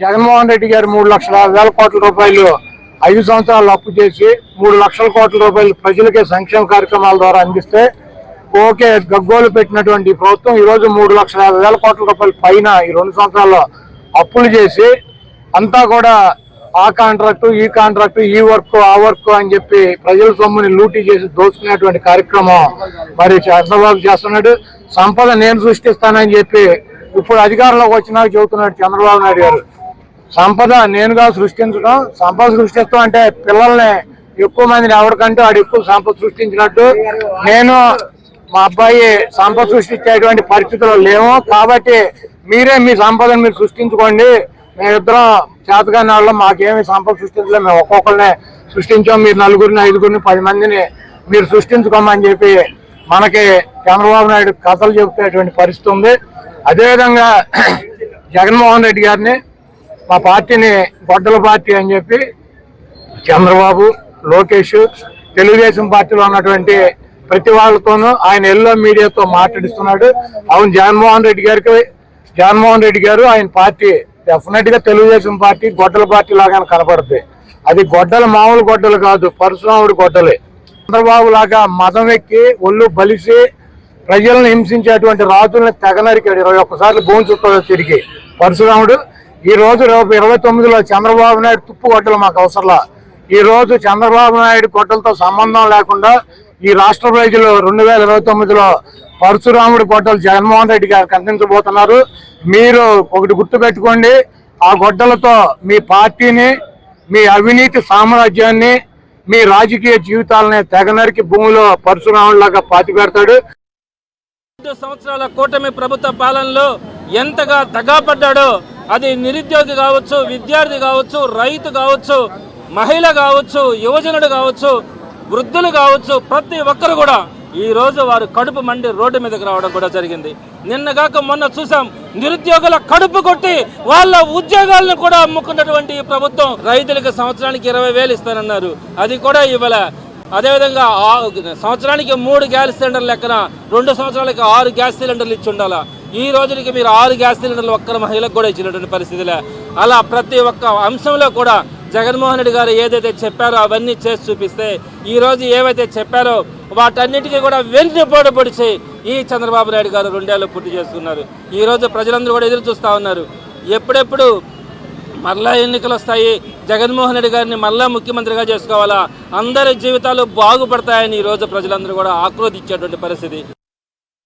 జగన్మోహన్ రెడ్డి గారు 3,50,000 కోట్ల రూపాయలు 5 సంవత్సరాలు అప్పు చేసి 3 లక్షల కోట్ల రూపాయలు ప్రజలకే సంక్షేమ కార్యక్రమాల ద్వారా అందిస్తే ఓకే గగ్గోలు పెట్టినటువంటి ప్రభుత్వం ఈ రోజు 3,50,000 కోట్ల రూపాయల పైన ఈ 2 సంవత్సరాల్లో అప్పులు చేసి అంతా కూడా ఆ కాంట్రాక్టు ఈ కాంట్రాక్టు ఈ వర్క్ ఆ వర్క్ అని చెప్పి ప్రజల సొమ్ముని లూటీ చేసి దోచుకునేటువంటి కార్యక్రమం మరి చంద్రబాబు చేస్తున్నాడు. సంపద నేను సృష్టిస్తానని చెప్పి ఇప్పుడు అధికారంలోకి వచ్చినాక చెబుతున్నాడు చంద్రబాబు నాయుడు గారు. సంపద నేనుగా సృష్టించడం, సంపద సృష్టిస్తాం అంటే పిల్లల్ని ఎక్కువ మందిని ఎవరికంటే వాడు ఎక్కువ సంపద సృష్టించినట్టు. నేను మా అబ్బాయి సంపద సృష్టించేటువంటి పరిస్థితుల్లో లేవు కాబట్టి మీరే మీ సంపదను మీరు సృష్టించుకోండి, మేమిద్దరం చేతగాని వాళ్ళం, మాకేమి సంపద సృష్టించలేదు, మేము ఒక్కొక్కరిని సృష్టించాం, మీరు 4, 5, 10 మందిని మీరు సృష్టించుకోమని చెప్పి మనకి చంద్రబాబు నాయుడు కథలు చెబుతున్నటువంటి పరిస్థితి ఉంది. అదేవిధంగా జగన్మోహన్ రెడ్డి గారిని మా పార్టీని గొడ్డల పార్టీ అని చెప్పి చంద్రబాబు, లోకేష్, తెలుగుదేశం పార్టీలో ఉన్నటువంటి ప్రతి వాళ్ళతోనూ ఆయన ఎల్లో మీడియాతో మాట్లాడిస్తున్నాడు. అవును, జగన్మోహన్ రెడ్డి గారు ఆయన పార్టీ డెఫినెట్ గా తెలుగుదేశం పార్టీ గొడ్డల పార్టీ లాగా కనపడుతుంది. అది గొడ్డలు మామూలు గొడ్డలు కాదు, పరశురాముడి గొడ్డలే. చంద్రబాబు లాగా మదం ఎక్కి ఒళ్ళు బలిసి ప్రజలను హింసించేటువంటి రాజుల్ని తెగనరికాడు 21 సార్లు భూమి చుట్టూ తిరిగి పరశురాముడు. ఈ రోజు 29లో చంద్రబాబు నాయుడు తుప్పు గొడ్డలు మాకు అవసరంలా. ఈ రోజు చంద్రబాబు నాయుడు గొడ్డలతో సంబంధం లేకుండా ఈ రాష్ట్ర ప్రజలు 2029లో పరశురాముడి గొడ్డలు జగన్మోహన్ రెడ్డి గారికి అందించబోతున్నారు. మీరు ఒకటి గుర్తు పెట్టుకోండి, ఆ గొడ్డలతో మీ పార్టీని, మీ అవినీతి సామ్రాజ్యాన్ని, మీ రాజకీయ జీవితాలని తెగనరికి భూమిలో పరశురాముడిలాగా పాతి పెడతాడు. 5 సంవత్సరాల కూటమి ప్రభుత్వ పాలనలో ఎంతగా దగాపడ్డాడో అది నిరుద్యోగి కావచ్చు, విద్యార్థి కావచ్చు, రైతు కావచ్చు, మహిళ కావచ్చు, యువజనుడు కావచ్చు, వృద్ధులు కావచ్చు, ప్రతి ఒక్కరు కూడా ఈ రోజు వారు కడుపు మండి రోడ్డు మీదకి రావడం కూడా జరిగింది. నిన్నగాక మొన్న చూసాం, నిరుద్యోగుల కడుపు కొట్టి వాళ్ళ ఉద్యోగాలను కూడా అమ్ముకున్నటువంటి ఈ ప్రభుత్వం రైతులకు సంవత్సరానికి 20,000 ఇస్తానన్నారు, అది కూడా ఇవ్వలే. అదేవిధంగా సంవత్సరానికి 3 గ్యాస్ సిలిండర్లు లెక్కన 2 సంవత్సరాలకి 6 గ్యాస్ సిలిండర్లు ఇచ్చి ఉండాలా. ఈ రోజుకి మీరు 6 గ్యాస్ సిలిండర్లు ఒక్కరి మహిళకు కూడా ఇచ్చినటువంటి పరిస్థితిలే. అలా ప్రతి ఒక్క అంశంలో కూడా జగన్మోహన్ రెడ్డి గారు ఏదైతే చెప్పారో అవన్నీ చేసి చూపిస్తే ఈ రోజు ఏవైతే చెప్పారో వాటన్నిటికీ కూడా వెన్నుపోటు పొడిచి ఈ చంద్రబాబు నాయుడు గారు 2 ఏళ్ళు పూర్తి చేస్తున్నారు. ఈ రోజు ప్రజలందరూ కూడా ఎదురు చూస్తూ ఉన్నారు, ఎప్పుడెప్పుడు మరలా ఎన్నికలు వస్తాయి, జగన్మోహన్ రెడ్డి గారిని మళ్ళా ముఖ్యమంత్రిగా చేసుకోవాలా, అందరి జీవితాలు బాగుపడతాయని ఈ రోజు ప్రజలందరూ కూడా ఆక్రోధించేటువంటి పరిస్థితి.